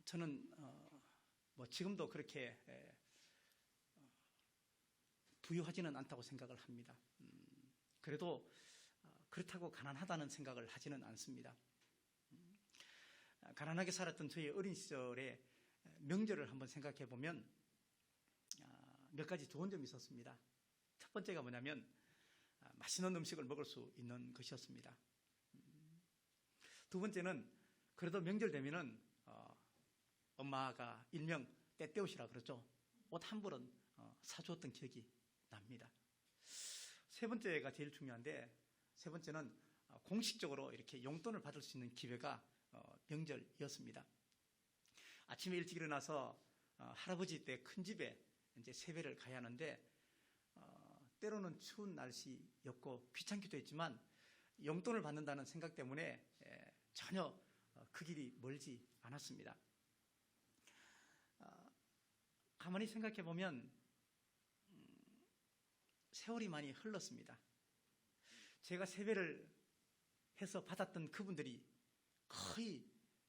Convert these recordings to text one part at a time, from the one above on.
저는 지금도 그렇게 부유하지는 않다고 생각을 합니다. 그래도 그렇다고 가난하다는 생각을 하지는 않습니다. 가난하게 살았던 저희 어린 시절에 명절을 한번 생각해 보면 몇 가지 좋은 점이 있었습니다. 첫 번째가 뭐냐면 맛있는 음식을 먹을 수 있는 것이었습니다. 두 번째는 그래도 명절 되면은 엄마가 일명 때때옷이라 그러죠. 옷 한 벌은 사주었던 기억이 납니다. 세 번째가 제일 중요한데, 세 번째는 공식적으로 이렇게 용돈을 받을 수 있는 기회가 명절이었습니다. 아침에 일찍 일어나서 할아버지 댁 큰 집에 이제 세배를 가야 하는데 때로는 추운 날씨였고 귀찮기도 했지만 용돈을 받는다는 생각 때문에 전혀 그 길이 멀지 않았습니다. 가만히 생각해 보면 세월이 많이 흘렀습니다. 제가 세배를 해서 받았던 그분들이 거의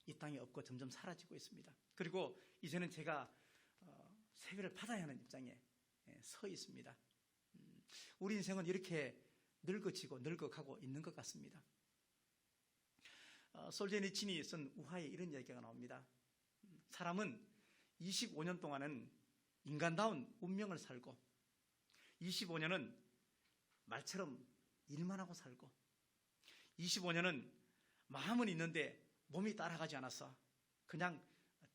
이 땅에 없고 점점 사라지고 있습니다. 그리고 이제는 제가 세배를 받아야 하는 입장에 서 있습니다. 우리 인생은 이렇게 늙어지고 늙어가고 있는 것 같습니다. 솔제니친이 쓴 우화에 이런 이야기가 나옵니다. 사람은 25년 동안은 인간다운 운명을 살고 25년은 말처럼 일만 하고 살고 25년은 마음은 있는데 몸이 따라가지 않아서 그냥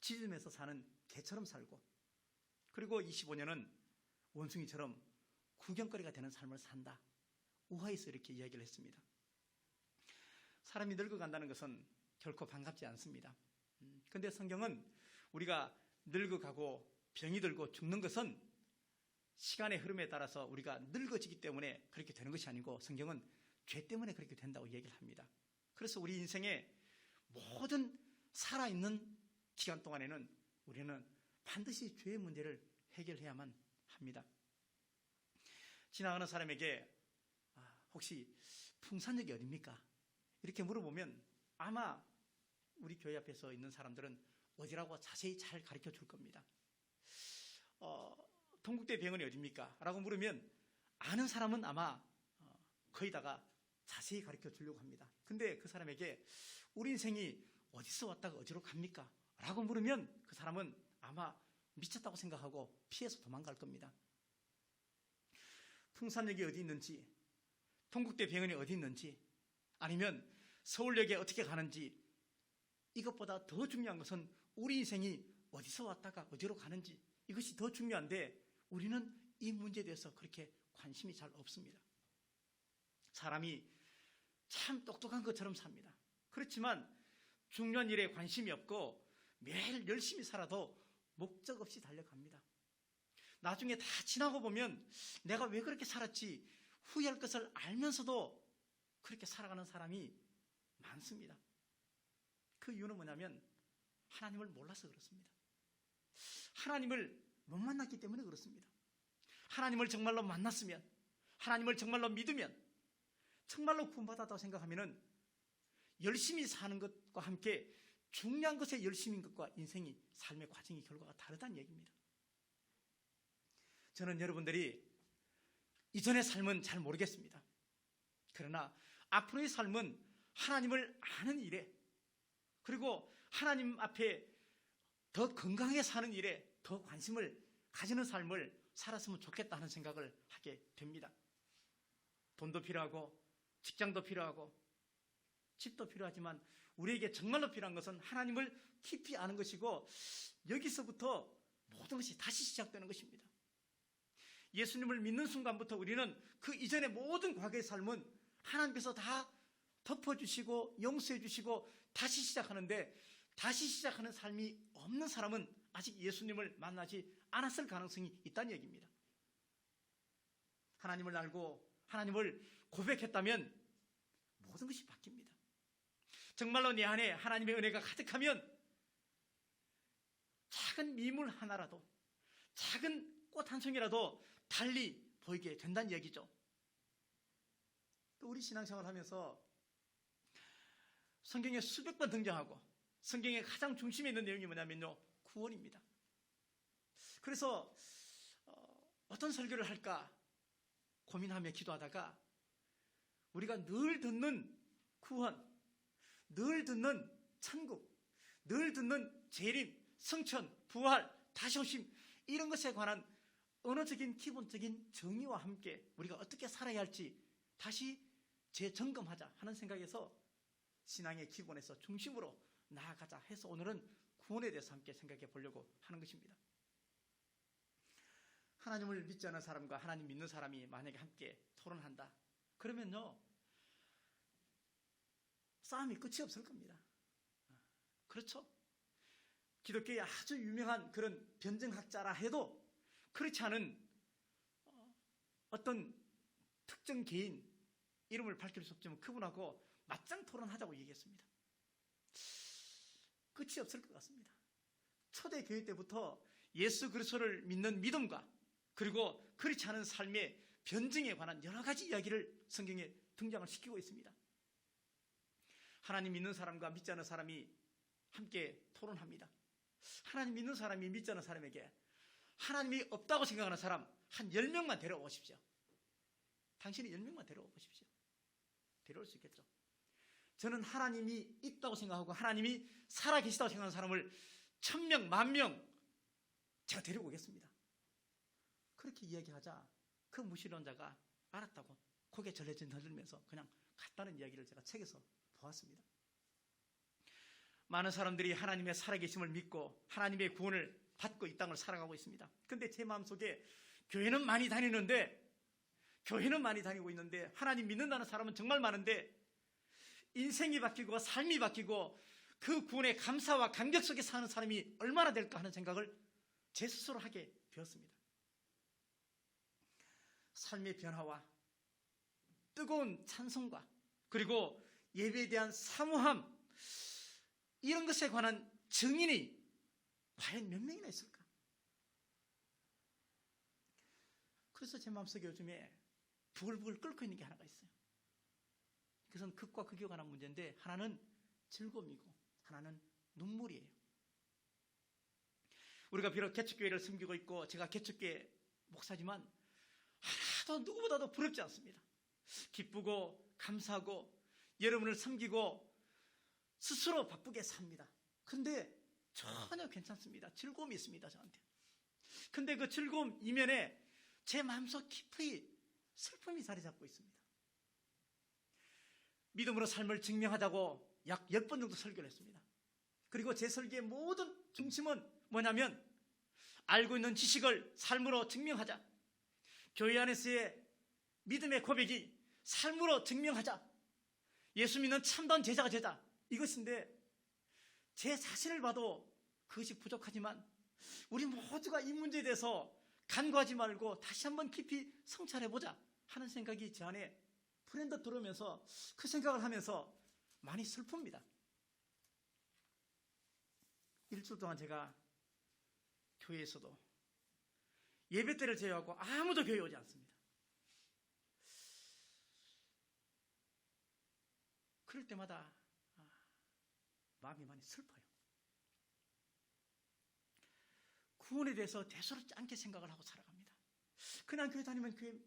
짖으면서 사는 개처럼 살고, 그리고 25년은 원숭이처럼 구경거리가 되는 삶을 산다. 우화에서 이렇게 이야기를 했습니다. 사람이 늙어간다는 것은 결코 반갑지 않습니다. 그런데 성경은 우리가 늙어가고 병이 들고 죽는 것은 시간의 흐름에 따라서 우리가 늙어지기 때문에 그렇게 되는 것이 아니고 성경은 죄 때문에 그렇게 된다고 얘기를 합니다. 그래서 우리 인생의 모든 살아있는 기간 동안에는 우리는 반드시 죄의 문제를 해결해야만 합니다. 지나가는 사람에게 혹시 풍산역이 어딥니까? 이렇게 물어보면 아마 우리 교회 앞에서 있는 사람들은 어디라고 자세히 잘 가르쳐 줄 겁니다. 동국대 병원이 어딥니까? 라고 물으면 아는 사람은 아마 거의다가 자세히 가르쳐 주려고 합니다. 근데 그 사람에게 우리 인생이 어디서 왔다가 어디로 갑니까? 라고 물으면 그 사람은 아마 미쳤다고 생각하고 피해서 도망갈 겁니다. 풍산역이 어디 있는지, 동국대 병원이 어디 있는지, 아니면 서울역에 어떻게 가는지, 이것보다 더 중요한 것은 우리 인생이 어디서 왔다가 어디로 가는지, 이것이 더 중요한데 우리는 이 문제에 대해서 그렇게 관심이 잘 없습니다. 사람이 참 똑똑한 것처럼 삽니다. 그렇지만 중요한 일에 관심이 없고 매일 열심히 살아도 목적 없이 달려갑니다. 나중에 다 지나고 보면 내가 왜 그렇게 살았지 후회할 것을 알면서도 그렇게 살아가는 사람이 많습니다. 그 이유는 뭐냐면 하나님을 몰라서 그렇습니다. 하나님을 못 만났기 때문에 그렇습니다. 하나님을 정말로 만났으면, 하나님을 정말로 믿으면, 정말로 구원받았다고 생각하면 열심히 사는 것과 함께 중요한 것에 열심인 것과 인생이, 삶의 과정이 결과가 다르다는 얘기입니다. 저는 여러분들이 이전의 삶은 잘 모르겠습니다. 그러나 앞으로의 삶은 하나님을 아는 일에, 그리고 하나님 앞에 더 건강하게 사는 일에 더 관심을 가지는 삶을 살았으면 좋겠다 하는 생각을 하게 됩니다. 돈도 필요하고 직장도 필요하고 집도 필요하지만 우리에게 정말로 필요한 것은 하나님을 깊이 아는 것이고, 여기서부터 모든 것이 다시 시작되는 것입니다. 예수님을 믿는 순간부터 우리는 그 이전의 모든 과거의 삶은 하나님께서 다 덮어주시고 용서해 주시고 다시 시작하는데, 다시 시작하는 삶이 없는 사람은 아직 예수님을 만나지 않았을 가능성이 있다는 얘기입니다. 하나님을 알고 하나님을 고백했다면 모든 것이 바뀝니다. 정말로 내 안에 하나님의 은혜가 가득하면 작은 미물 하나라도, 작은 꽃 한 송이라도 달리 보이게 된다는 얘기죠. 또 우리 신앙생활을 하면서 성경에 수백 번 등장하고 성경의 가장 중심에 있는 내용이 뭐냐면요, 구원입니다. 그래서 어떤 설교를 할까 고민하며 기도하다가 우리가 늘 듣는 구원, 늘 듣는 천국, 늘 듣는 재림, 성천, 부활, 다시 오심, 이런 것에 관한 언어적인 기본적인 정의와 함께 우리가 어떻게 살아야 할지 다시 재점검하자 하는 생각에서 신앙의 기본에서 중심으로 나아가자 해서 오늘은 구원에 대해서 함께 생각해 보려고 하는 것입니다. 하나님을 믿지 않는 사람과 하나님 믿는 사람이 만약에 함께 토론한다, 그러면요 싸움이 끝이 없을 겁니다. 그렇죠? 기독교의 아주 유명한 그런 변증학자라 해도 그렇지 않은 어떤 특정 개인 이름을 밝힐 수 없지만 그분하고 맞짱 토론하자고 얘기했습니다. 끝이 없을 것 같습니다. 초대교회 때부터 예수 그리스도를 믿는 믿음과 그리고 그렇지 않은 삶의 변증에 관한 여러 가지 이야기를 성경에 등장을 시키고 있습니다. 하나님 믿는 사람과 믿지 않는 사람이 함께 토론합니다. 하나님 믿는 사람이 믿지 않는 사람에게 하나님이 없다고 생각하는 사람 한 10명만 데려와 보십시오. 당신이 10명만 데려와 보십시오. 데려올 수 있겠죠. 저는 하나님이 있다고 생각하고 하나님이 살아계시다고 생각하는 사람을 1000명, 10,000명 제가 데리고 오겠습니다. 그렇게 이야기하자 그 무신론자가 알았다고 고개 절레절 흔들면서 그냥 갔다는 이야기를 제가 책에서 보았습니다. 많은 사람들이 하나님의 살아계심을 믿고 하나님의 구원을 받고 이 땅을 살아가고 있습니다. 근데 제 마음속에 교회는 많이 다니고 있는데 하나님 믿는다는 사람은 정말 많은데 인생이 바뀌고 삶이 바뀌고 그 구원의 감사와 감격 속에 사는 사람이 얼마나 될까 하는 생각을 제 스스로 하게 되었습니다. 삶의 변화와 뜨거운 찬송과 그리고 예배에 대한 사모함, 이런 것에 관한 증인이 과연 몇 명이나 있을까? 그래서 제 마음속에 요즘에 부글부글 끓고 있는 게 하나가 있어요. 그것은 극과 극에 관한 문제인데 하나는 즐거움이고 하나는 눈물이에요. 우리가 비록 개척교회를 섬기고 있고 제가 개척교회 목사지만 하나도 누구보다도 부럽지 않습니다. 기쁘고 감사하고 여러분을 섬기고 스스로 바쁘게 삽니다. 근데 전혀 괜찮습니다. 즐거움이 있습니다, 저한테. 근데 그 즐거움 이면에 제 마음속 깊이 슬픔이 자리 잡고 있습니다. 믿음으로 삶을 증명하자고 약 10번 정도 설교를 했습니다. 그리고 제 설교의 모든 중심은 뭐냐면 알고 있는 지식을 삶으로 증명하자. 교회 안에서의 믿음의 고백이 삶으로 증명하자. 예수 믿는 참다운 제자가 되자. 이것인데 제 자신을 봐도 그것이 부족하지만 우리 모두가 이 문제에 대해서 간과하지 말고 다시 한번 깊이 성찰해보자 하는 생각이 제 안에 불현듯 들어오면서 그 생각을 하면서 많이 슬픕니다. 일주일 동안 제가 교회에서도 예배 때를 제외하고 아무도 교회에 오지 않습니다. 그럴 때마다 마음이 많이 슬퍼요. 구원에 대해서 대수롭지 않게 생각을 하고 살아갑니다. 그냥 교회 다니면 교회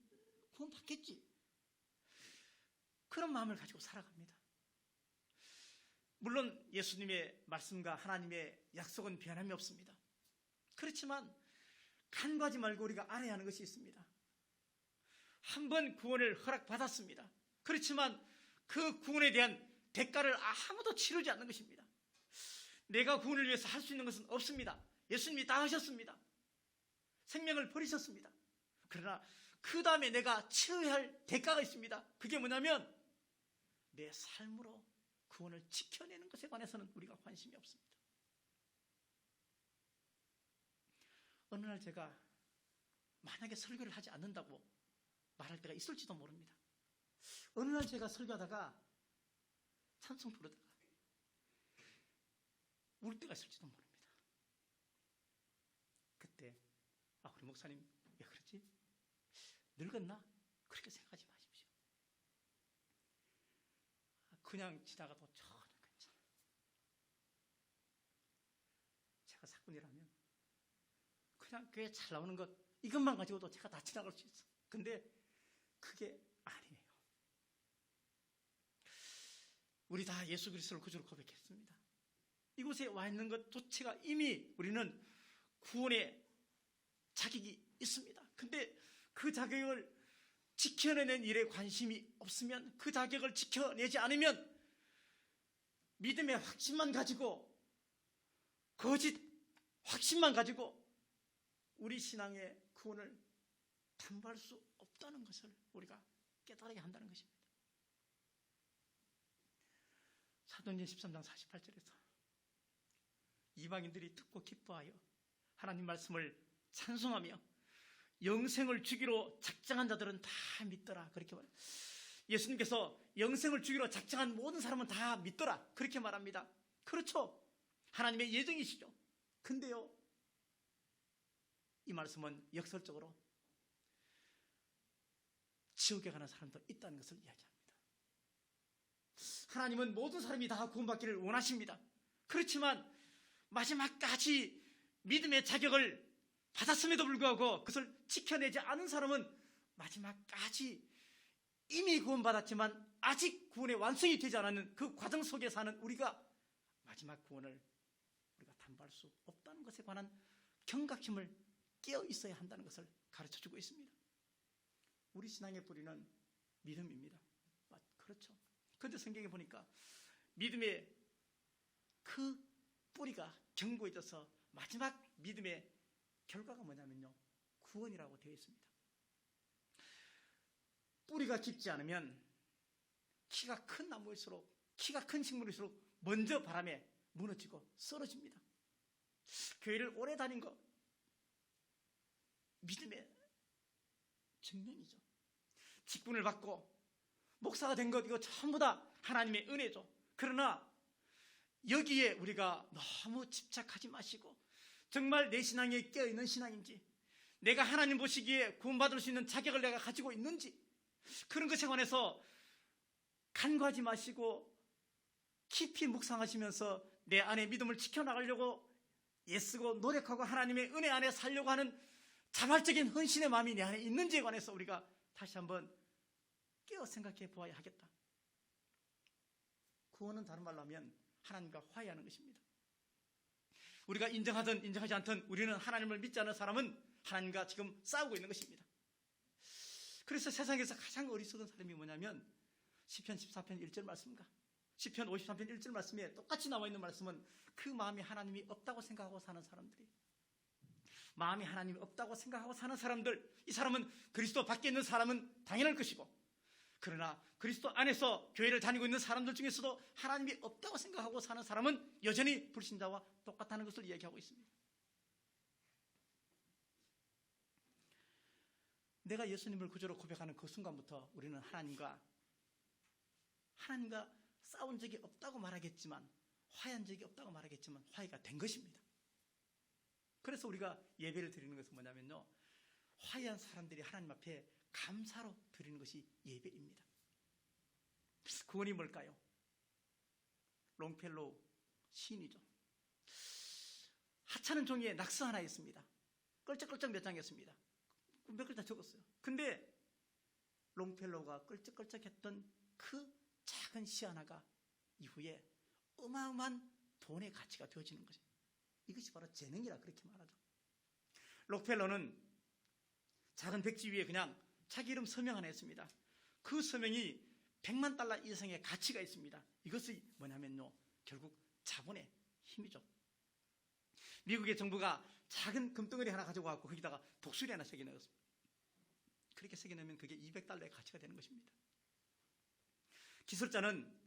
구원 받겠지. 그런 마음을 가지고 살아갑니다. 물론 예수님의 말씀과 하나님의 약속은 변함이 없습니다. 그렇지만 간과하지 말고 우리가 알아야 하는 것이 있습니다. 한 번 구원을 허락받았습니다. 그렇지만 그 구원에 대한 대가를 아무도 치르지 않는 것입니다. 내가 구원을 위해서 할 수 있는 것은 없습니다. 예수님이 다 하셨습니다. 생명을 버리셨습니다. 그러나 그 다음에 내가 치러야 할 대가가 있습니다. 그게 뭐냐면 내 삶으로 구원을 지켜내는 것에 관해서는 우리가 관심이 없습니다. 어느 날 제가 만약에 설교를 하지 않는다고 말할 때가 있을지도 모릅니다. 어느 날 제가 설교하다가 찬송 부르다가 울 때가 있을지도 모릅니다. 그때 우리 목사님 왜 그러지? 늙었나? 그렇게 생각하지 마십시오. 그냥 지나가도 전혀 괜찮아요. 가족분이라면 그냥 교회 잘 나오는 것 이것만 가지고도 제가 다 지나갈 수 있어. 근데 그게 아니에요. 우리 다 예수 그리스도를 구주로 고백했습니다. 이곳에 와 있는 것조차가 이미 우리는 구원의 자격이 있습니다. 근데 그 자격을 지켜내는 일에 관심이 없으면, 그 자격을 지켜내지 않으면 믿음의 확신만 가지고, 거짓 확신만 가지고 우리 신앙의 구원을 담보할 수 없다는 것을 우리가 깨달아야 한다는 것입니다. 사도행전 13장 48절에서 이방인들이 듣고 기뻐하여 하나님 말씀을 찬송하며 영생을 주기로 작정한 자들은 다 믿더라, 그렇게 말해요. 예수님께서 영생을 주기로 작정한 모든 사람은 다 믿더라, 그렇게 말합니다. 그렇죠, 하나님의 예정이시죠. 근데요, 이 말씀은 역설적으로 지옥에 가는 사람도 있다는 것을 이야기합니다. 하나님은 모든 사람이 다 구원받기를 원하십니다. 그렇지만 마지막까지 믿음의 자격을 받았음에도 불구하고 그것을 지켜내지 않은 사람은 마지막까지 이미 구원받았지만 아직 구원의 완성이 되지 않은 그 과정 속에 사는 우리가 마지막 구원을 우리가 담보할 수 없다는 것에 관한 경각심을 깨어 있어야 한다는 것을 가르쳐주고 있습니다. 우리 신앙의 뿌리는 믿음입니다. 그렇죠. 그런데 성경에 보니까 믿음의 그 뿌리가 견고해져서 마지막 믿음의 결과가 뭐냐면요, 구원이라고 되어 있습니다. 뿌리가 깊지 않으면 키가 큰 나무일수록, 키가 큰 식물일수록 먼저 바람에 무너지고 쓰러집니다. 교회를 오래 다닌 것, 믿음의 증명이죠. 직분을 받고 목사가 된 것, 이거 전부 다 하나님의 은혜죠. 그러나 여기에 우리가 너무 집착하지 마시고, 정말 내 신앙에 깨어있는 신앙인지, 내가 하나님 보시기에 구원받을 수 있는 자격을 내가 가지고 있는지, 그런 것에 관해서 간과하지 마시고 깊이 묵상하시면서 내 안에 믿음을 지켜나가려고 애쓰고 노력하고 하나님의 은혜 안에 살려고 하는 자발적인 헌신의 마음이 내 안에 있는지에 관해서 우리가 다시 한번 깨어 생각해 보아야 하겠다. 구원은 다른 말로 하면 하나님과 화해하는 것입니다. 우리가 인정하든 인정하지 않든 우리는 하나님을 믿지 않는 사람은 하나님과 지금 싸우고 있는 것입니다. 그래서 세상에서 가장 어리석은 사람이 뭐냐면 시편 14편 1절 말씀과 시편 53편 1절 말씀에 똑같이 나와 있는 말씀은 그 마음이 하나님이 없다고 생각하고 사는 사람들이, 마음이 하나님이 없다고 생각하고 사는 사람들, 이 사람은 그리스도 밖에 있는 사람은 당연할 것이고, 그러나 그리스도 안에서 교회를 다니고 있는 사람들 중에서도 하나님이 없다고 생각하고 사는 사람은 여전히 불신자와 똑같다는 것을 이야기하고 있습니다. 내가 예수님을 구주로 고백하는 그 순간부터 우리는 하나님과 싸운 적이 없다고 말하겠지만, 화해한 적이 없다고 말하겠지만 화해가 된 것입니다. 그래서 우리가 예배를 드리는 것은 뭐냐면요, 화해한 사람들이 하나님 앞에 감사로 드리는 것이 예배입니다. 구원이 뭘까요? 롱펠로우 시인이죠. 하찮은 종이에 낙서 하나 있습니다. 끌적끌적 몇 장이었습니다. 몇 글자 적었어요. 근데 롱펠로우가 끌적끌적했던 그 작은 시 하나가 이후에 어마어마한 돈의 가치가 되어지는 것입니다. 이것이 바로 재능이라 그렇게 말하죠. 록펠러는 작은 백지 위에 그냥 자기 이름 서명 하나 했습니다. 그 서명이 100만 달러 이상의 가치가 있습니다. 이것이 뭐냐면요, 결국 자본의 힘이죠. 미국의 정부가 작은 금덩어리 하나 가지고 와서 거기다가 독수리 하나 새겨넣었습니다. 그렇게 새겨넣으면 그게 200달러의 가치가 되는 것입니다. 기술자는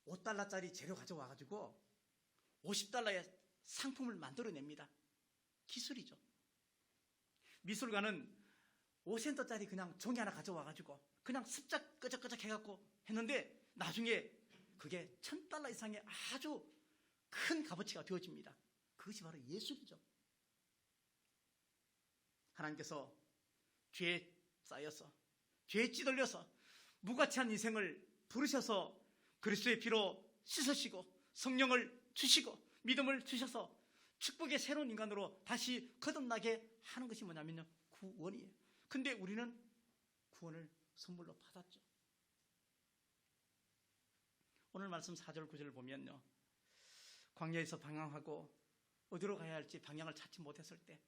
5달러짜리 재료 가져와가지고 50달러의 상품을 만들어냅니다. 기술이죠. 미술가는 5센트짜리 그냥 종이 하나 가져와가지고 그냥 습작 끄적끄적 해갖고 했는데 나중에 그게 1000달러 이상의 아주 큰 값어치가 되어집니다. 그것이 바로 예술이죠. 하나님께서 죄에 쌓여서, 죄에 찌들려서 무가치한 인생을 부르셔서 그리스도의 피로 씻으시고 성령을 주시고 믿음을 주셔서 축복의 새로운 인간으로 다시 거듭나게 하는 것이 뭐냐면요, 구원이에요. 근데 우리는 구원을 선물로 받았죠. 오늘 말씀 4절 9절을 보면요, 광야에서 방황하고 어디로 가야 할지 방향을 찾지 못했을 때,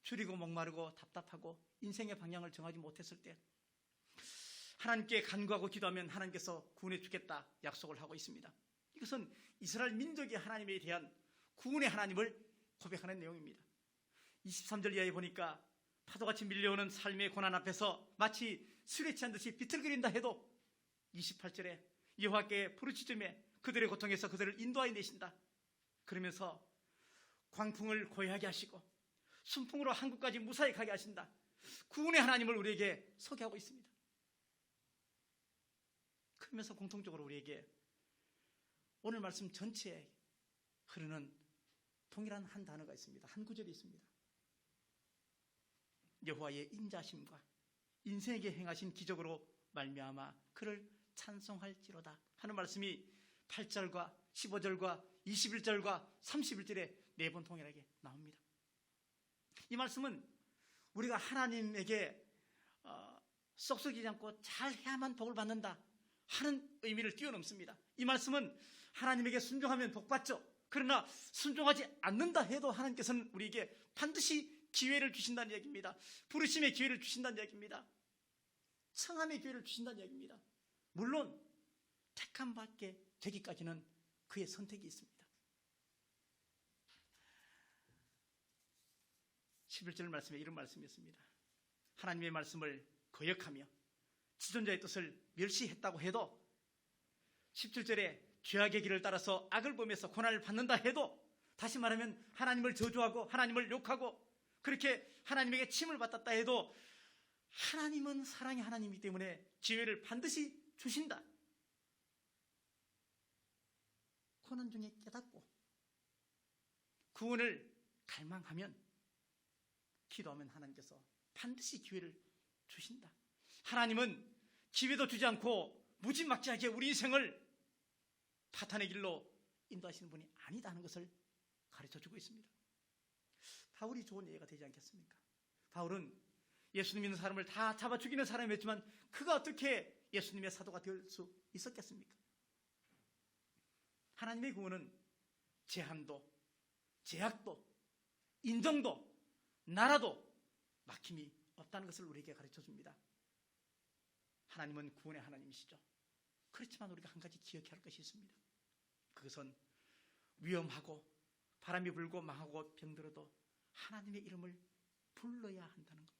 줄이고 목마르고 답답하고 인생의 방향을 정하지 못했을 때 하나님께 간구하고 기도하면 하나님께서 구원해 주겠다 약속을 하고 있습니다. 이것은 이스라엘 민족이 하나님에 대한 구원의 하나님을 고백하는 내용입니다. 23절 이하에 보니까 파도같이 밀려오는 삶의 고난 앞에서 마치 술에 취한 듯이 비틀거린다 해도 28절에 여호와께 부르짖음에 그들의 고통에서 그들을 인도하여 내신다. 그러면서 광풍을 고요하게 하시고 순풍으로 한국까지 무사히 가게 하신다. 구원의 하나님을 우리에게 소개하고 있습니다. 그러면서 공통적으로 우리에게 오늘 말씀 전체에 흐르는 동일한 한 단어가 있습니다. 한 구절이 있습니다. 여호와의 인자심과 인생에게 행하신 기적으로 말미암아 그를 찬송할지로다 하는 말씀이 8절과 15절과 21절과 31절에 네 번 동일하게 나옵니다. 이 말씀은 우리가 하나님에게 쏙쏙이지 않고 잘해야만 복을 받는다 하는 의미를 뛰어넘습니다. 이 말씀은 하나님에게 순종하면 복받죠. 그러나 순종하지 않는다 해도 하나님께서는 우리에게 반드시 기회를 주신다는 이야기입니다. 부르심의 기회를 주신다는 이야기입니다. 청함의 기회를 주신다는 이야기입니다. 물론 택함 받게 되기까지는 그의 선택이 있습니다. 11절 말씀에 이런 말씀이 있습니다. 하나님의 말씀을 거역하며 지존자의 뜻을 멸시했다고 해도 17절에 죄악의 길을 따라서 악을 범해서 고난을 받는다 해도, 다시 말하면 하나님을 저주하고 하나님을 욕하고 그렇게 하나님에게 침을 받았다 해도 하나님은 사랑의 하나님이기 때문에 기회를 반드시 주신다. 고난 중에 깨닫고 구원을 갈망하면, 기도하면 하나님께서 반드시 기회를 주신다. 하나님은 기회도 주지 않고 무지막지하게 우리 인생을 파탄의 길로 인도하시는 분이 아니다는 것을 가르쳐주고 있습니다. 바울이 좋은 예가 되지 않겠습니까? 바울은 예수님 믿는 사람을 다 잡아 죽이는 사람이었지만 그가 어떻게 예수님의 사도가 될 수 있었겠습니까? 하나님의 구원은 제한도, 제약도, 인정도, 나라도 막힘이 없다는 것을 우리에게 가르쳐줍니다. 하나님은 구원의 하나님이시죠. 그렇지만 우리가 한 가지 기억해야 할 것이 있습니다. 그것은 위험하고 바람이 불고 망하고 병들어도 하나님의 이름을 불러야 한다는 겁니다.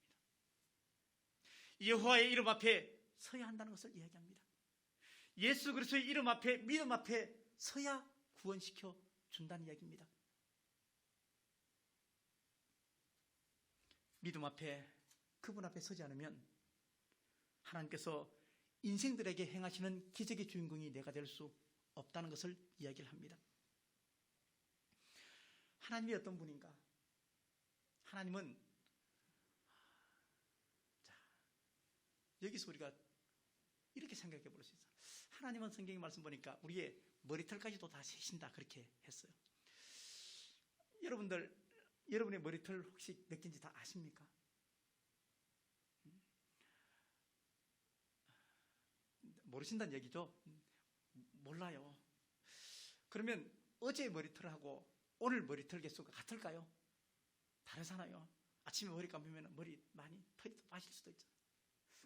여호와의 이름 앞에 서야 한다는 것을 이야기합니다. 예수 그리스도의 이름 앞에, 믿음 앞에 서야 구원시켜 준다는 이야기입니다. 믿음 앞에, 그분 앞에 서지 않으면 하나님께서 인생들에게 행하시는 기적의 주인공이 내가 될 수 없다는 것을 이야기를 합니다. 하나님이 어떤 분인가? 하나님은, 여기서 우리가 이렇게 생각해 볼 수 있어요. 하나님은 성경의 말씀 보니까 우리의 머리털까지도 다 세신다, 그렇게 했어요. 여러분의 머리털 혹시 몇 개인지 다 아십니까? 모르신다는 얘기죠? 몰라요. 그러면 어제 머리털하고 오늘 머리털 개수가 같을까요? 다르잖아요. 아침에 머리 감으면 머리 많이 털이 빠질 수도 있죠.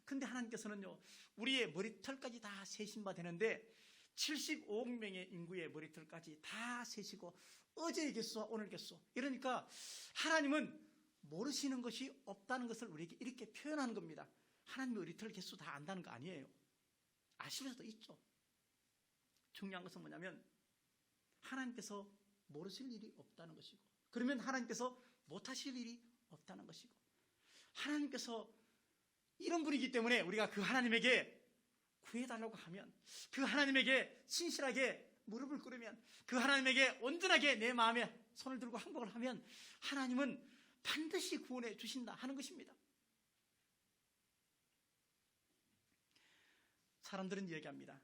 근데 하나님께서는요, 우리의 머리털까지 다 세신 바 되는데 75억 명의 인구의 머리털까지 다 세시고 어제의 개수와 오늘 개수, 이러니까 하나님은 모르시는 것이 없다는 것을 우리에게 이렇게 표현하는 겁니다. 하나님의 머리털 개수 다 안다는 거 아니에요. 아실 수도 있죠. 중요한 것은 뭐냐면 하나님께서 모르실 일이 없다는 것이고, 그러면 하나님께서 못하실 일이 없다는 것이고, 하나님께서 이런 분이기 때문에 우리가 그 하나님에게 구해달라고 하면, 그 하나님에게 신실하게 무릎을 꿇으면, 그 하나님에게 온전하게 내 마음에 손을 들고 항복을 하면 하나님은 반드시 구원해 주신다 하는 것입니다. 사람들은 이야기합니다.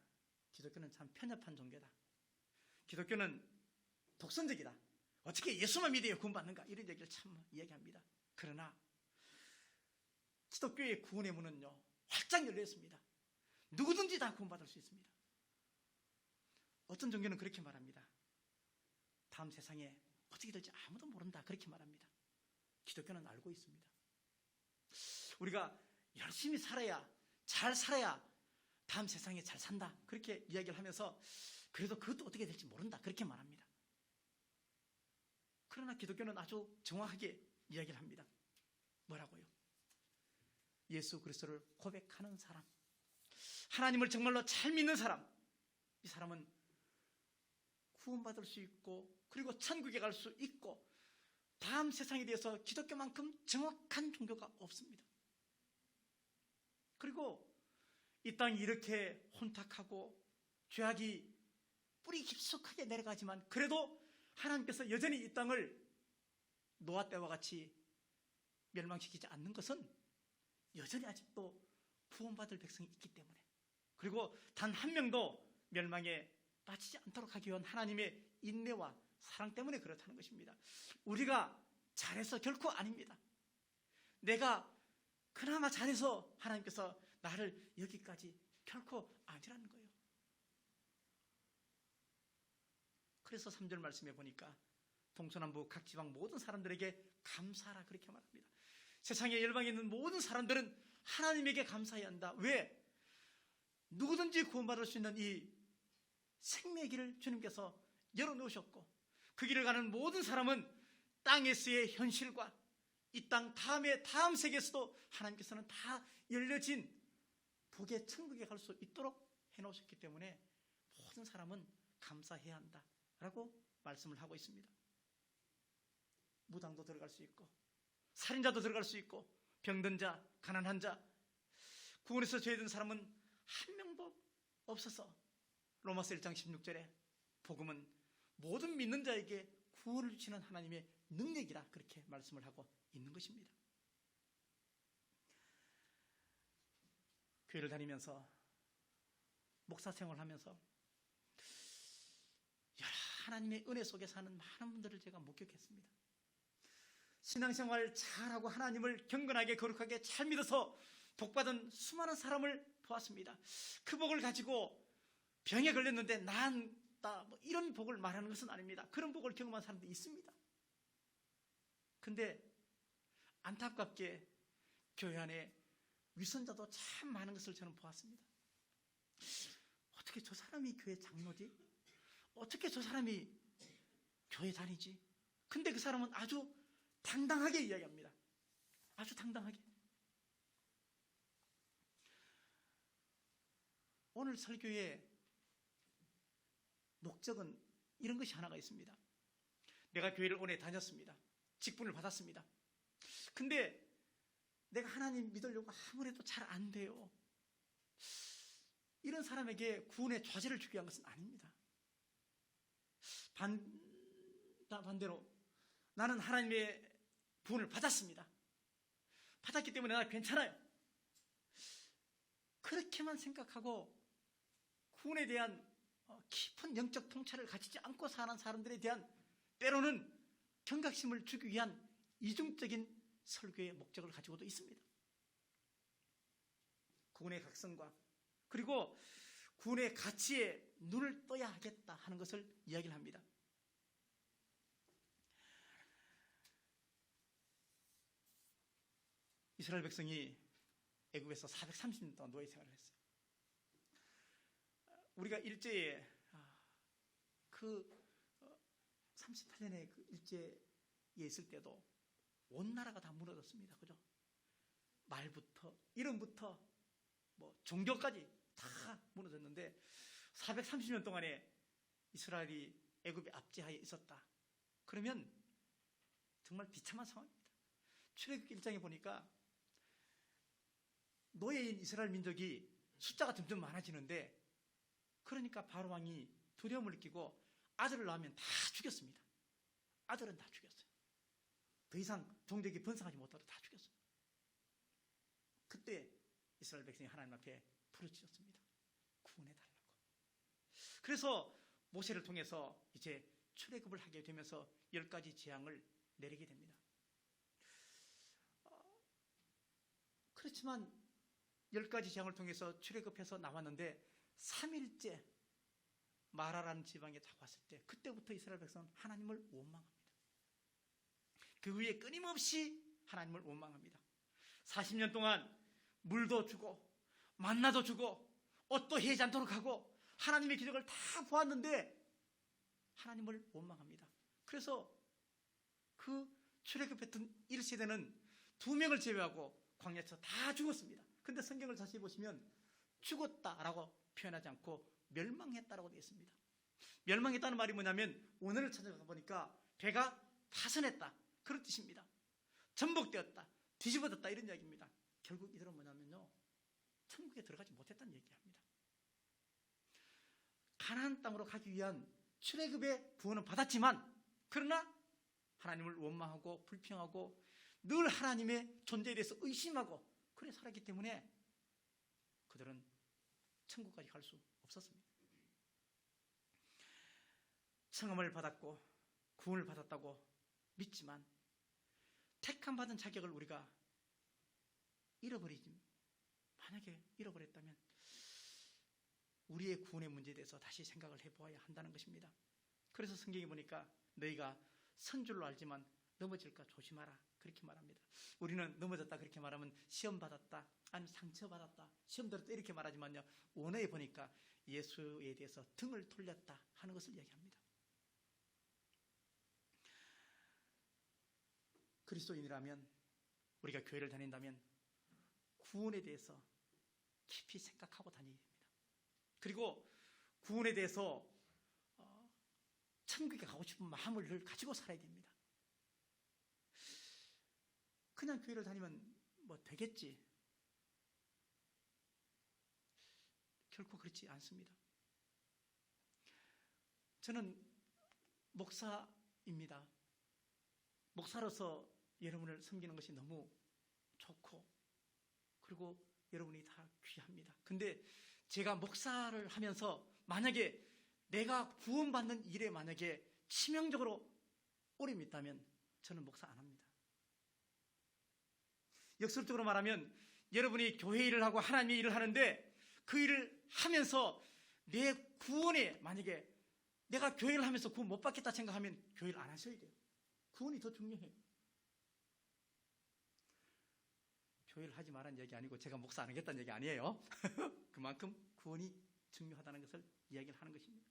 기독교는 참 편협한 종교다. 기독교는 독선적이다. 어떻게 예수만 믿어야 구원받는가? 이런 얘기를 참 이야기합니다. 그러나 기독교의 구원의 문은요, 활짝 열려 있습니다. 누구든지 다 구원받을 수 있습니다. 어떤 종교는 그렇게 말합니다. 다음 세상에 어떻게 될지 아무도 모른다, 그렇게 말합니다. 기독교는 알고 있습니다. 우리가 열심히 살아야, 잘 살아야 다음 세상에 잘 산다, 그렇게 이야기를 하면서 그래도 그것도 어떻게 될지 모른다, 그렇게 말합니다. 그러나 기독교는 아주 정확하게 이야기를 합니다. 뭐라고요? 예수 그리스도를 고백하는 사람, 하나님을 정말로 잘 믿는 사람, 이 사람은 구원받을 수 있고, 그리고 천국에 갈 수 있고, 다음 세상에 대해서 기독교만큼 정확한 종교가 없습니다. 그리고 이 땅이 이렇게 혼탁하고 죄악이 뿌리 깊숙하게 내려가지만, 그래도 하나님께서 여전히 이 땅을 노아 때와 같이 멸망시키지 않는 것은 여전히 아직도 구원받을 백성이 있기 때문에, 그리고 단 한 명도 멸망에 빠지지 않도록 하기 위한 하나님의 인내와 사랑 때문에 그렇다는 것입니다. 우리가 잘해서 결코 아닙니다. 내가 그나마 잘해서 하나님께서 나를 여기까지 결코 아니라는 거예요. 그래서 3절 말씀에 보니까 동서남북 각 지방 모든 사람들에게 감사하라, 그렇게 말합니다. 세상에 열방에 있는 모든 사람들은 하나님에게 감사해야 한다. 왜? 누구든지 구원받을 수 있는 이 생명의 길을 주님께서 열어놓으셨고, 그 길을 가는 모든 사람은 땅에서의 현실과 이 땅 다음 세계에서도 하나님께서는 다 열려진 복의 천국에 갈 수 있도록 해놓으셨기 때문에 모든 사람은 감사해야 한다라고 말씀을 하고 있습니다. 무당도 들어갈 수 있고, 살인자도 들어갈 수 있고, 병든 자, 가난한 자, 구원에서 죄든 사람은 한 명도 없어서 로마서 1장 16절에 복음은 모든 믿는 자에게 구원을 주시는 하나님의 능력이라, 그렇게 말씀을 하고 있는 것입니다. 교회를 다니면서, 목사 생활하면서 여러 하나님의 은혜 속에 사는 많은 분들을 제가 목격했습니다. 신앙생활 잘하고 하나님을 경건하게 거룩하게 잘 믿어서 복받은 수많은 사람을 보았습니다. 그 복을 가지고 병에 걸렸는데 나았다, 뭐 이런 복을 말하는 것은 아닙니다. 그런 복을 경험한 사람도 있습니다. 근데 안타깝게 교회 안에 위선자도 참 많은 것을 저는 보았습니다. 어떻게 저 사람이 교회 장로지? 어떻게 저 사람이 교회 다니지? 근데 그 사람은 아주 당당하게 이야기합니다. 아주 당당하게. 오늘 설교의 목적은 이런 것이 하나가 있습니다. 내가 교회를 오래 다녔습니다. 직분을 받았습니다. 근데 내가 하나님 믿으려고 아무래도 잘 안 돼요. 이런 사람에게 구원의 좌절을 주기 위한 것은 아닙니다. 반대로 나는 하나님의 구원을 받았습니다. 받았기 때문에 나 괜찮아요. 그렇게만 생각하고 구원에 대한 깊은 영적 통찰을 가지지 않고 사는 사람들에 대한 때로는 경각심을 주기 위한 이중적인 설교의 목적을 가지고도 있습니다. 구원의 각성과 그리고 구원의 가치에 눈을 떠야 하겠다 하는 것을 이야기를 합니다. 이스라엘 백성이 애굽에서 430년 동안 노예 생활을 했어요. 우리가 일제에 그 38년의 그 일제에 있을 때도 온 나라가 다 무너졌습니다. 그죠? 말부터 이름부터 뭐 종교까지 다 무너졌는데 430년 동안에 이스라엘이 애굽의 압제하에 있었다. 그러면 정말 비참한 상황입니다. 출애굽기 1장에 보니까 노예인 이스라엘 민족이 숫자가 점점 많아지는데, 그러니까 바로 왕이 두려움을 느끼고 아들을 낳으면 다 죽였습니다. 아들은 다 죽였어요. 더 이상 종족이 번성하지 못하도록 다 죽였어요. 그때 이스라엘 백성이 하나님 앞에 부르짖었습니다. 구원해달라고. 그래서 모세를 통해서 이제 출애굽을 하게 되면서 10가지 재앙을 내리게 됩니다. 그렇지만 10가지 재앙을 통해서 출애굽해서 나왔는데 3일째 마라라는 지방에 다 왔을 때 그때부터 이스라엘 백성은 하나님을 원망합니다. 그 후에 끊임없이 하나님을 원망합니다. 40년 동안 물도 주고 만나도 주고 옷도 해지 않도록 하고 하나님의 기적을 다 보았는데 하나님을 원망합니다. 그래서 그 출애굽했던 1세대는 2명을 제외하고 광야에서 다 죽었습니다. 근데 성경을 자세히 보시면 죽었다라고 표현하지 않고 멸망했다라고 되어 있습니다. 멸망했다는 말이 뭐냐면 오늘을 찾아가 보니까 배가 파손했다 그런 뜻입니다. 전복되었다, 뒤집어졌다 이런 이야기입니다. 결국 이들은 뭐냐면요, 천국에 들어가지 못했다는 얘기합니다. 가나안 땅으로 가기 위한 출애굽의 구원은 받았지만 그러나 하나님을 원망하고 불평하고 늘 하나님의 존재에 대해서 의심하고 그래 살았기 때문에 그들은 천국까지 갈 수 없었습니다. 청함을 받았고 구원을 받았다고 믿지만 택함 받은 자격을 우리가 잃어버리지, 만약에 잃어버렸다면 우리의 구원의 문제에 대해서 다시 생각을 해보아야 한다는 것입니다. 그래서 성경에 보니까 너희가 선 줄로 알지만 넘어질까 조심하라 그렇게 말합니다. 우리는 넘어졌다 그렇게 말하면 시험 받았다, 아니면 상처 받았다, 시험 들었다 이렇게 말하지만요, 원어에 보니까 예수에 대해서 등을 돌렸다 하는 것을 이야기합니다. 그리스도인이라면, 우리가 교회를 다닌다면 구원에 대해서 깊이 생각하고 다녀야 됩니다. 그리고 구원에 대해서 천국에 가고 싶은 마음을 늘 가지고 살아야 됩니다. 그냥 교회를 다니면 뭐 되겠지, 결코 그렇지 않습니다. 저는 목사입니다. 목사로서 여러분을 섬기는 것이 너무 좋고 그리고 여러분이 다 귀합니다. 근데 제가 목사를 하면서 만약에 내가 구원받는 일에 만약에 치명적으로 오림이 있다면 저는 목사 안 합니다. 역설적으로 말하면 여러분이 교회 일을 하고 하나님의 일을 하는데 그 일을 하면서 내 구원에 만약에 내가 교회를 하면서 구원 못 받겠다 생각하면 교회를 안 하셔야 돼요. 구원이 더 중요해요. 교회를 하지 말라는 얘기 아니고 제가 목사 안 하겠다는 얘기 아니에요. 그만큼 구원이 중요하다는 것을 이야기를 하는 것입니다.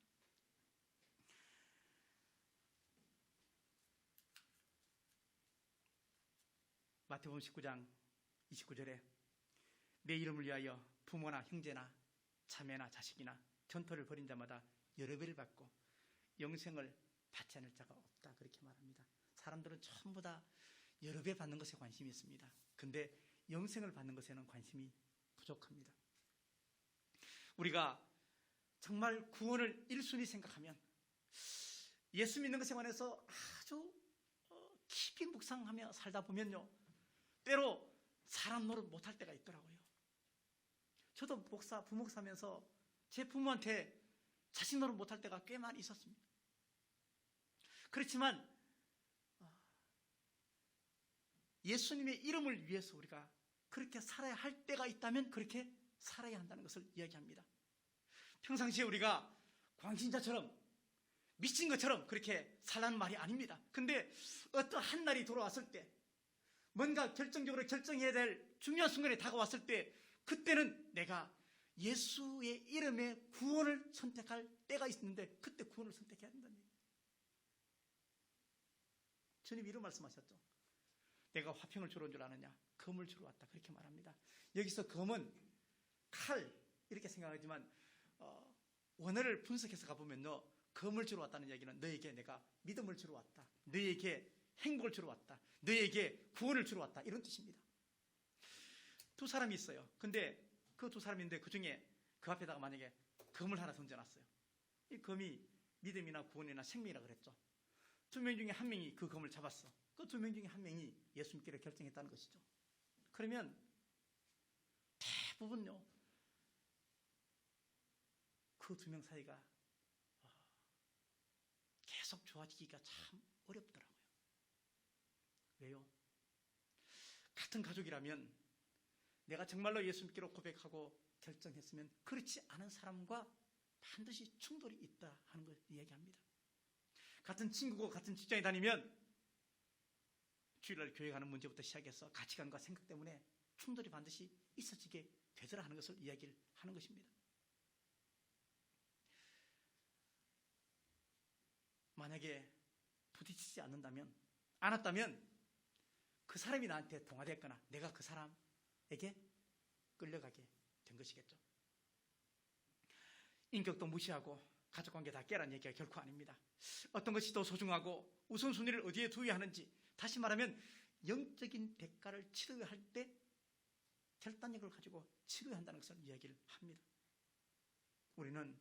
마태복음 19장 29절에 내 이름을 위하여 부모나 형제나 자매나 자식이나 전토를 벌인 자마다 여러 배를 받고 영생을 받지 않을 자가 없다 그렇게 말합니다. 사람들은 전부 다 여러 배 받는 것에 관심이 있습니다. 근데 영생을 받는 것에는 관심이 부족합니다. 우리가 정말 구원을 1순위 생각하면 예수 믿는 것에 관해서 아주 깊이 묵상하며 살다 보면요, 때로 사람 노릇 못할 때가 있더라고요. 저도 부목사면서 제 부모한테 자식 노릇 못할 때가 꽤 많이 있었습니다. 그렇지만 예수님의 이름을 위해서 우리가 그렇게 살아야 할 때가 있다면 그렇게 살아야 한다는 것을 이야기합니다. 평상시에 우리가 광신자처럼 미친 것처럼 그렇게 살라는 말이 아닙니다. 근데 어떠한 날이 돌아왔을 때 뭔가 결정적으로 결정해야 될 중요한 순간에 다가왔을 때 그때는 내가 예수의 이름의 구원을 선택할 때가 있는데 그때 구원을 선택해야 된다는 얘기예요. 주님 이런 말씀하셨죠. 내가 화평을 주러 온 줄 아느냐? 검을 주러 왔다 그렇게 말합니다. 여기서 검은 칼 이렇게 생각하지만 원어를 분석해서 가보면요, 검을 주러 왔다는 얘기는 너에게 내가 믿음을 주러 왔다, 너에게 행복을 주러 왔다, 너에게 구원을 주러 왔다 이런 뜻입니다. 두 사람이 있어요. 근데 그 두 사람인데 그 중에 그 앞에다가 만약에 검을 하나 던져놨어요. 이 검이 믿음이나 구원이나 생명이라 그랬죠. 두 명 중에 한 명이 그 검을 잡았어. 그 두 명 중에 한 명이 예수 믿기를 결정했다는 것이죠. 그러면 대부분요, 그 두 명 사이가 계속 좋아지기가 참 어렵더라고요. 왜요? 같은 가족이라면 내가 정말로 예수 믿기로 고백하고 결정했으면 그렇지 않은 사람과 반드시 충돌이 있다 하는 걸 이야기합니다. 같은 친구고 같은 직장에 다니면 주일날 교회 가는 문제부터 시작해서 가치관과 생각 때문에 충돌이 반드시 있어지게 되더라 하는 것을 이야기를 하는 것입니다. 만약에 부딪히지 않았다면 그 사람이 나한테 동화됐거나 내가 그 사람에게 끌려가게 된 것이겠죠. 인격도 무시하고 가족관계 다 깨라는 얘기가 결코 아닙니다. 어떤 것이 더 소중하고 우선순위를 어디에 두어야 하는지, 다시 말하면 영적인 대가를 치러야 할 때 결단력을 가지고 치러야 한다는 것을 이야기를 합니다. 우리는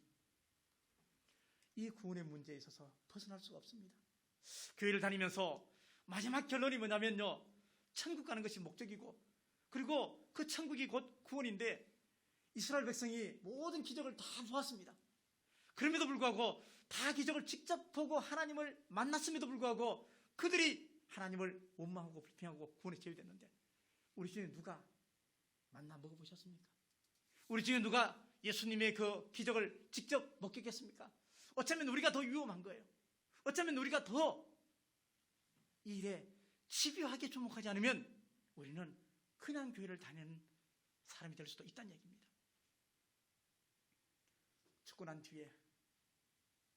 이 구원의 문제에 있어서 벗어날 수가 없습니다. 교회를 다니면서 마지막 결론이 뭐냐면요, 천국 가는 것이 목적이고, 그리고 그 천국이 곧 구원인데 이스라엘 백성이 모든 기적을 다 보았습니다. 그럼에도 불구하고 다 기적을 직접 보고 하나님을 만났음에도 불구하고 그들이 하나님을 원망하고 불평하고 구원에 제외됐는데, 우리 중에 누가 만나 먹어보셨습니까? 우리 중에 누가 예수님의 그 기적을 직접 목격했습니까? 어쩌면 우리가 더 위험한 거예요. 어쩌면 우리가 더 이 일에 집요하게 주목하지 않으면 우리는 그냥 교회를 다니는 사람이 될 수도 있다는 얘기입니다.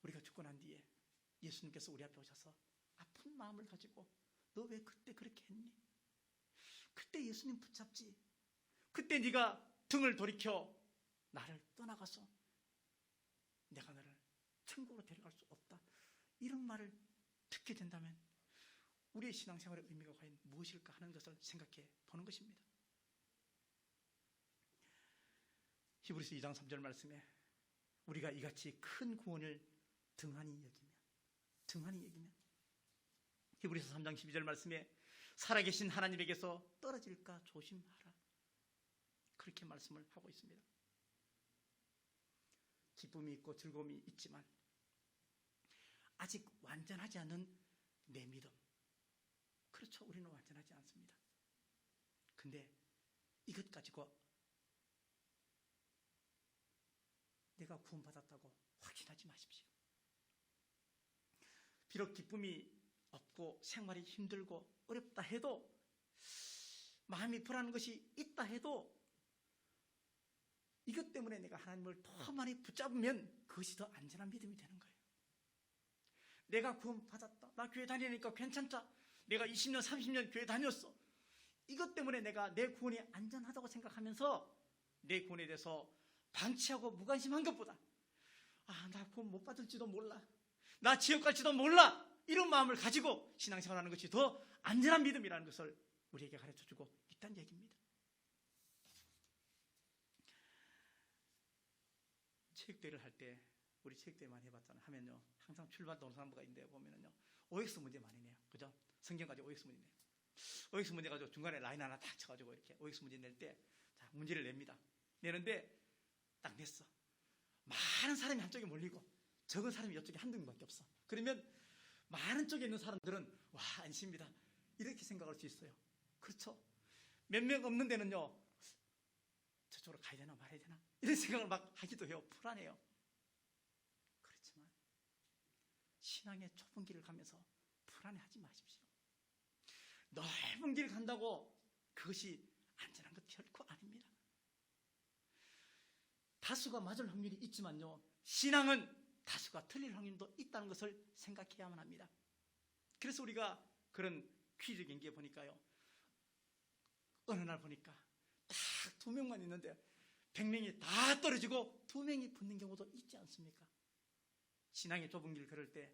우리가 죽고 난 뒤에 예수님께서 우리 앞에 오셔서 아픈 마음을 가지고 너 왜 그때 그렇게 했니? 그때 예수님 붙잡지. 그때 네가 등을 돌이켜 나를 떠나가서 내가 너를 천국으로 데려갈 수 없다, 이런 말을 듣게 된다면 우리의 신앙생활의 의미가 과연 무엇일까 하는 것을 생각해 보는 것입니다. 히브리서 2장 3절 말씀에 우리가 이같이 큰 구원을 등한히 여기면 히브리서 3장 12절 말씀에 살아계신 하나님에게서 떨어질까 조심하라, 그렇게 말씀을 하고 있습니다. 기쁨이 있고 즐거움이 있지만 아직 완전하지 않은 내 믿음, 그렇죠, 우리는 완전하지 않습니다. 근데 이것 가지고 내가 구원받았다고 확신하지 마십시오. 비록 기쁨이 없고 생활이 힘들고 어렵다 해도, 마음이 불안한 것이 있다 해도, 이것 때문에 내가 하나님을 더 많이 붙잡으면 그것이 더 안전한 믿음이 되는 거예요. 내가 구원받았다, 나 교회 다니니까 괜찮다, 내가 20년 30년 교회 다녔어, 이것 때문에 내가 내 구원이 안전하다고 생각하면서 내 구원에 대해서 방치하고 무관심한 것보다, 나 구원 못 받을지도 몰라, 나 지옥 갈지도 몰라, 이런 마음을 가지고 신앙생활하는 것이 더 안전한 믿음이라는 것을 우리에게 가르쳐주고 있다는 얘기입니다. 체육대회를 할 때, 우리 체육대회 많이 해봤잖아요. 하면요, 항상 출발 동사무가 있는데 보면은요, OX 문제 많이 내요. 그죠? 성경 가지고 OX 문제 내요. OX 문제 가지고 중간에 라인 하나 딱 쳐가지고 이렇게 OX 문제 낼 때, 자, 문제를 냅니다. 내는데 딱 냈어. 많은 사람이 한쪽에 몰리고 적은 사람이 이쪽에 한두 명밖에 없어. 그러면 많은 쪽에 있는 사람들은 와, 안심이다, 이렇게 생각할 수 있어요. 그렇죠? 몇 명 없는 데는요, 저쪽으로 가야 되나 말아야 되나, 이런 생각을 막 하기도 해요. 불안해요. 그렇지만 신앙의 좁은 길을 가면서 불안해하지 마십시오. 넓은 길을 간다고 그것이 안전한 것 결코 아닙니다. 다수가 맞을 확률이 있지만요, 신앙은 다수가 틀릴 확률도 있다는 것을 생각해야만 합니다. 그래서 우리가 그런 퀴즈 경기에 보니까요, 어느 날 보니까 딱 2명만 있는데 100명이 다 떨어지고 2명이 붙는 경우도 있지 않습니까? 신앙의 좁은 길 걸을 때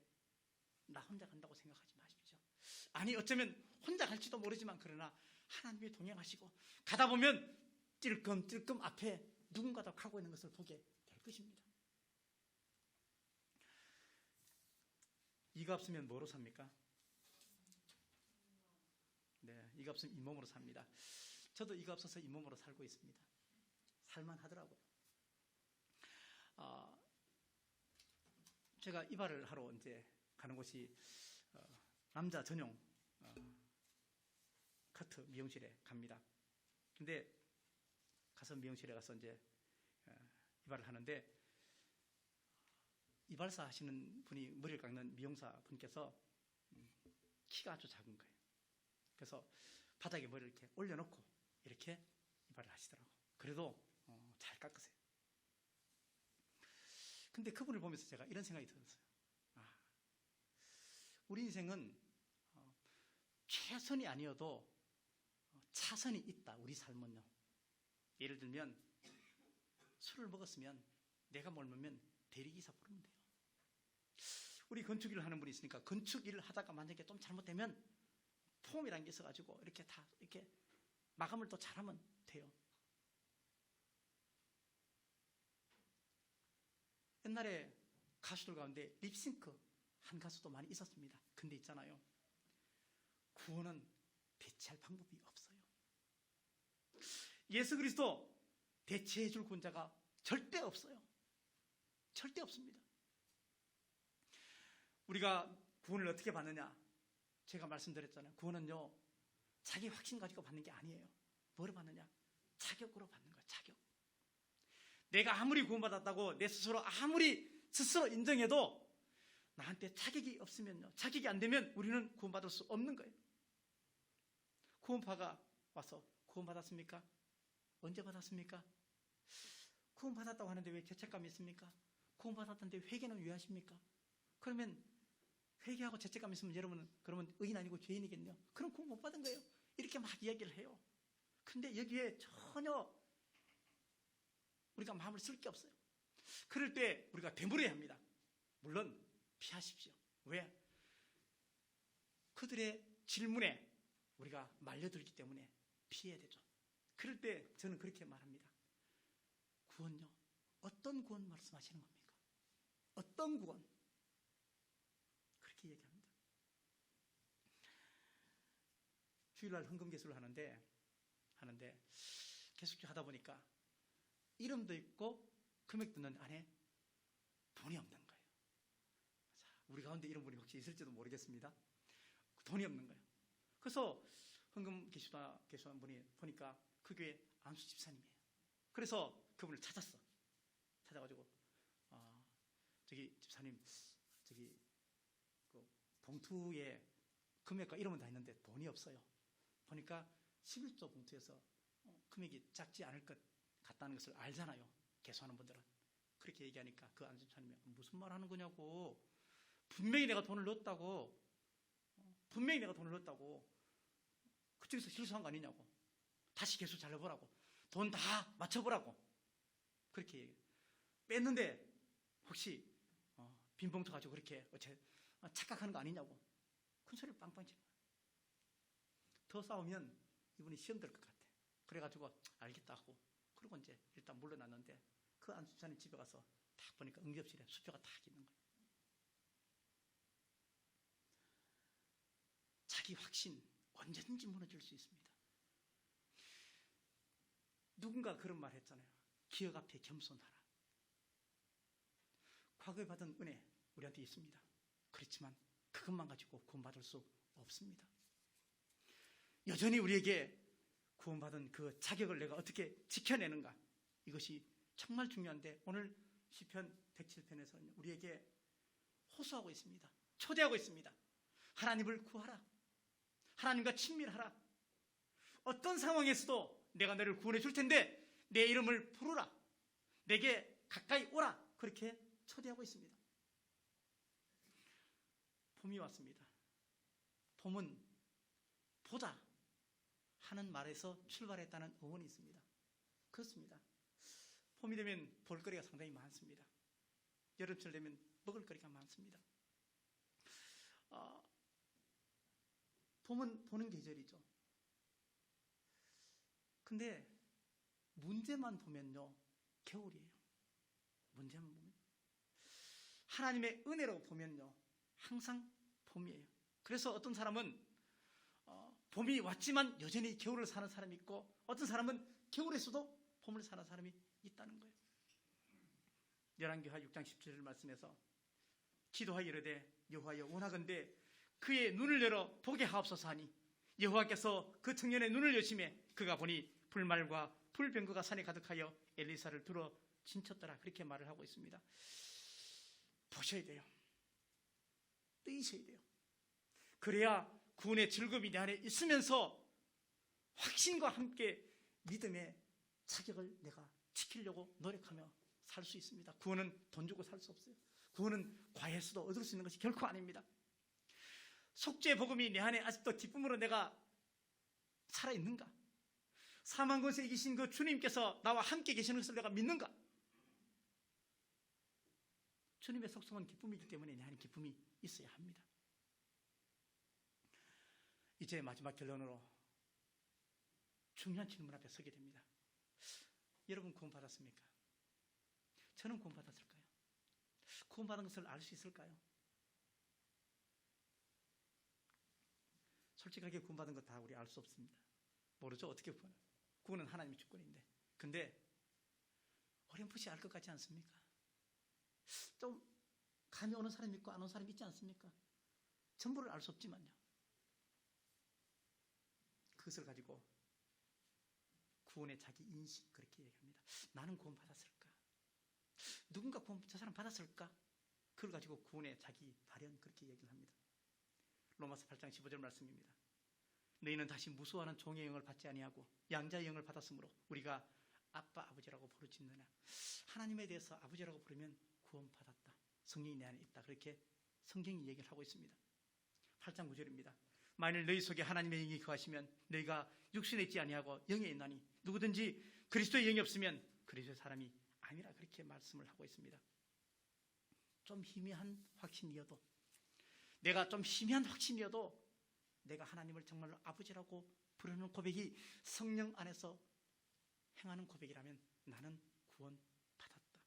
나 혼자 간다고 생각하지 마십시오. 아니, 어쩌면 혼자 갈지도 모르지만 그러나 하나님이 동행하시고 가다 보면 찔끔찔끔 앞에 누군가도 가고 있는 것을 보게 될 것입니다. 이가 없으면 뭐로 삽니까? 네, 이가 없으면 잇몸으로 삽니다. 저도 이가 없어서 잇몸으로 살고 있습니다. 살만하더라고요. 제가 이발을 하러 이제 가는 곳이 남자 전용 커트 미용실에 갑니다. 근데 가서 미용실에 가서 이제 이발을 하는데 이발사 하시는 분이 머리를 깎는 미용사 분께서 키가 아주 작은 거예요. 그래서 바닥에 머리를 이렇게 올려놓고 이렇게 이발을 하시더라고. 그래도 잘 깎으세요. 근데 그분을 보면서 제가 이런 생각이 들었어요. 우리 인생은 최선이 아니어도 차선이 있다. 우리 삶은요. 예를 들면 술을 먹었으면 내가 몰면 대리기사 부르면 돼요. 우리 건축 일을 하는 분이 있으니까 건축 일을 하다가 만약에 좀 잘못되면 폼이라는 게 있어가지고 이렇게 다 이렇게 마감을 또 잘하면 돼요. 옛날에 가수들 가운데 립싱크 한 가수도 많이 있었습니다. 근데 있잖아요. 구원은 대체할 방법이 없어요. 예수 그리스도 대체해 줄 구원자가 절대 없어요. 절대 없습니다. 우리가 구원을 어떻게 받느냐? 제가 말씀드렸잖아요. 구원은요, 자기 확신 가지고 받는 게 아니에요. 뭐로 받느냐? 자격으로 받는 거예요. 자격. 내가 아무리 구원받았다고 내 스스로 아무리 스스로 인정해도 나한테 자격이 없으면요, 자격이 안 되면 우리는 구원받을 수 없는 거예요. 구원파가 와서 구원받았습니까? 언제 받았습니까? 구원받았다고 하는데 왜 죄책감이 있습니까? 구원받았는데 회개는 왜 하십니까? 그러면 회개하고 죄책감 있으면 여러분은 그러면 의인 아니고 죄인이겠네요. 그럼 구원 못 받은 거예요. 이렇게 막 이야기를 해요. 근데 여기에 전혀 우리가 마음을 쓸 게 없어요. 그럴 때 우리가 되물어야 합니다. 물론 피하십시오. 왜? 그들의 질문에 우리가 말려들기 때문에 피해야 되죠. 그럴 때 저는 그렇게 말합니다. 구원요? 어떤 구원 말씀하시는 겁니까? 어떤 구원? 그렇게 얘기합니다. 주일날 헌금개수를 하는데 계속 하다 보니까 이름도 있고 금액 듣는 안에 돈이 없는 거예요. 자, 우리 가운데 이런 분이 혹시 있을지도 모르겠습니다. 돈이 없는 거예요. 그래서 헌금개수한 분이 보니까 그 교회 안수 집사님이에요. 그래서 그분을 찾아가지고 저기 집사님, 저기 그 봉투에 금액과 이름은 다 있는데 돈이 없어요. 보니까 11조 봉투에서 금액이 작지 않을 것 같다는 것을 알잖아요. 개수하는 분들은. 그렇게 얘기하니까 그 안수 집사님이 무슨 말 하는 거냐고. 분명히 내가 돈을 넣었다고. 그쪽에서 실수한 거 아니냐고. 다시 개수 잘해보라고. 돈 다 맞춰보라고. 그렇게 얘기해요. 뺐는데 혹시 빈 봉투 가지고 그렇게 착각하는 거 아니냐고. 큰 소리를 빵빵 치는 거예요. 더 싸우면 이분이 시험 될 것 같아. 그래가지고 알겠다 하고 그리고 이제 일단 물러났는데 그 안수사님 집에 가서 딱 보니까 응접실에 수표가 딱 있는 거예요. 자기 확신 언제든지 무너질 수 있습니다. 누군가 그런 말 했잖아요. 기억 앞에 겸손하라. 과거에 받은 은혜 우리한테 있습니다. 그렇지만 그것만 가지고 구원받을 수 없습니다. 여전히 우리에게 구원받은 그 자격을 내가 어떻게 지켜내는가, 이것이 정말 중요한데 오늘 시편 107편에서는 우리에게 호소하고 있습니다. 초대하고 있습니다. 하나님을 구하라. 하나님과 친밀하라. 어떤 상황에서도 내가 너를 구원해 줄 텐데 내 이름을 부르라. 내게 가까이 오라. 그렇게 초대하고 있습니다. 봄이 왔습니다. 봄은 보자 하는 말에서 출발했다는 어원이 있습니다. 그렇습니다. 봄이 되면 볼거리가 상당히 많습니다. 여름철 되면 먹을거리가 많습니다. 봄은 보는 계절이죠. 근데 문제만 보면요, 겨울이에요. 문제만 보면. 하나님의 은혜로 보면요, 항상 봄이에요. 그래서 어떤 사람은 봄이 왔지만 여전히 겨울을 사는 사람이 있고, 어떤 사람은 겨울에서도 봄을 사는 사람이 있다는 거예요. 열왕기하 6장 17절 말씀에서 기도하여 이르되 여호와여 원하건대 그의 눈을 열어 보게 하옵소서 하니 여호와께서 그 청년의 눈을 여심해 그가 보니 불말과 불병거가 산에 가득하여 엘리사를 들어 진쳤더라. 그렇게 말을 하고 있습니다. 보셔야 돼요. 뜨이셔야 돼요. 그래야 구원의 즐거움이 내 안에 있으면서 확신과 함께 믿음의 자격을 내가 지키려고 노력하며 살 수 있습니다. 구원은 돈 주고 살 수 없어요. 구원은 과외에서도 얻을 수 있는 것이 결코 아닙니다. 속죄의 복음이 내 안에 아직도 기쁨으로 내가 살아있는가? 사망 권세에 계신 그 주님께서 나와 함께 계시는 것을 내가 믿는가? 주님의 속성은 기쁨이기 때문에 내 안에 기쁨이 있어야 합니다. 이제 마지막 결론으로 중요한 질문 앞에 서게 됩니다. 여러분 구원 받았습니까? 저는 구원 받았을까요? 구원 받은 것을 알 수 있을까요? 솔직하게 구원 받은 것 다 우리 알 수 없습니다. 모르죠. 어떻게 구원을? 구원은 하나님의 주권인데. 근데 어렴풋이 알 것 같지 않습니까? 좀 감이 오는 사람이 있고 안 오는 사람이 있지 않습니까? 전부를 알 수 없지만요. 그것을 가지고 구원의 자기 인식 그렇게 얘기합니다. 나는 구원 받았을까? 누군가 구원 저 사람 받았을까? 그걸 가지고 구원의 자기 발현 그렇게 얘기를 합니다. 로마서 8장 15절 말씀입니다. 너희는 다시 무수하는 종의 영을 받지 아니하고 양자의 영을 받았으므로 우리가 아빠 아버지라고 부르짖느냐. 하나님에 대해서 아버지라고 부르면 구원받았다. 성령이 내 안에 있다. 그렇게 성경이 얘기를 하고 있습니다. 8장 9절입니다. 만일 너희 속에 하나님의 영이 거하시면 너희가 육신에 있지 아니하고 영에 있나니 누구든지 그리스도의 영이 없으면 그리스도의 사람이 아니라 그렇게 말씀을 하고 있습니다. 좀 희미한 확신이어도 내가 좀 희미한 확신이어도 내가 하나님을 정말로 아버지라고 부르는 고백이 성령 안에서 행하는 고백이라면 나는 구원받았다.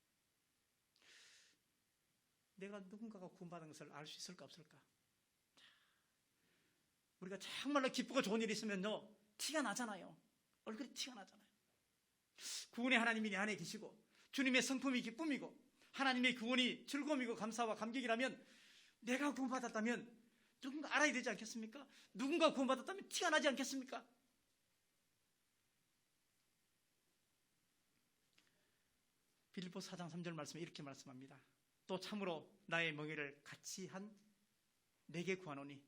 내가 누군가가 구원받은 것을 알 수 있을까 없을까? 우리가 정말로 기쁘고 좋은 일이 있으면요 티가 나잖아요. 얼굴이 티가 나잖아요. 구원의 하나님이 내 안에 계시고 주님의 성품이 기쁨이고 하나님의 구원이 즐거움이고 감사와 감격이라면 내가 구원받았다면 누군가 알아야 되지 않겠습니까? 누군가 구원받았다면 티가 나지 않겠습니까? 빌립보서 4장 3절 말씀에 이렇게 말씀합니다. 또 참으로 나의 멍에를 같이 한 내게 구하노니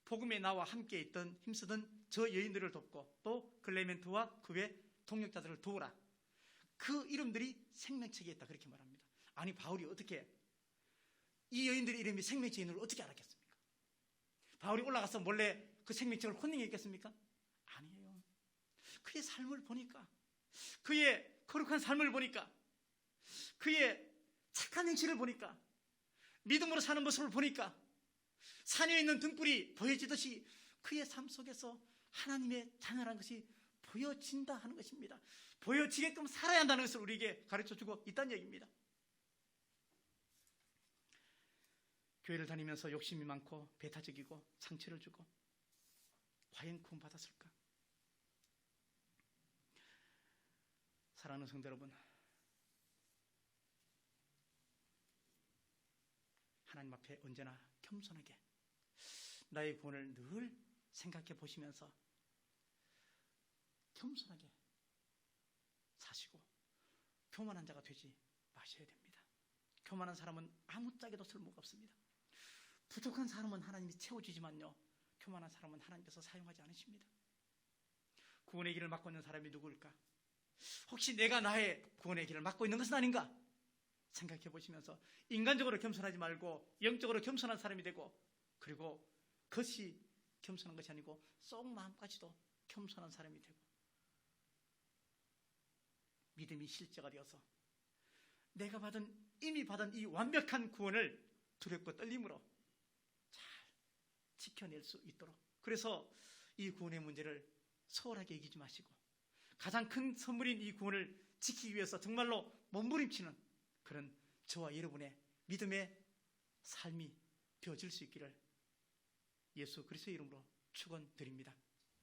복음에 나와 함께 있던 힘쓰던 저 여인들을 돕고 또 클레멘트와 그의 동역자들을 도우라. 그 이름들이 생명책에 있다. 그렇게 말합니다. 아니 바울이 어떻게 이 여인들의 이름이 생명책에 있는 걸 어떻게 알았겠습니까? 바울이 올라가서 몰래 그 생명책을 혼내겠습니까? 아니에요. 그의 삶을 보니까 그의 거룩한 삶을 보니까 그의 착한 행실을 보니까 믿음으로 사는 모습을 보니까 산에 있는 등불이 보여지듯이 그의 삶 속에서 하나님의 자녀라는 것이 보여진다 하는 것입니다. 보여지게끔 살아야 한다는 것을 우리에게 가르쳐주고 있다는 얘기입니다. 교회를 다니면서 욕심이 많고 배타적이고 상처를 주고 과연 구원 받았을까? 사랑하는 성도 여러분, 하나님 앞에 언제나 겸손하게 나의 구원을 늘 생각해 보시면서 겸손하게 사시고 교만한 자가 되지 마셔야 됩니다. 교만한 사람은 아무짝에도 쓸모가 없습니다. 부족한 사람은 하나님이 채워주지만요 교만한 사람은 하나님께서 사용하지 않으십니다. 구원의 길을 막고 있는 사람이 누구일까? 혹시 내가 나의 구원의 길을 막고 있는 것은 아닌가? 생각해 보시면서 인간적으로 겸손하지 말고 영적으로 겸손한 사람이 되고 그리고 겉이 겸손한 것이 아니고 속마음까지도 겸손한 사람이 되고 믿음이 실제가 되어서 내가 이미 받은 이 완벽한 구원을 두렵고 떨림으로 잘 지켜낼 수 있도록 그래서 이 구원의 문제를 소홀하게 여기지 마시고 가장 큰 선물인 이 구원을 지키기 위해서 정말로 몸부림치는 그런 저와 여러분의 믿음의 삶이 되어질 수 있기를 예수 그리스도의 이름으로 축원드립니다.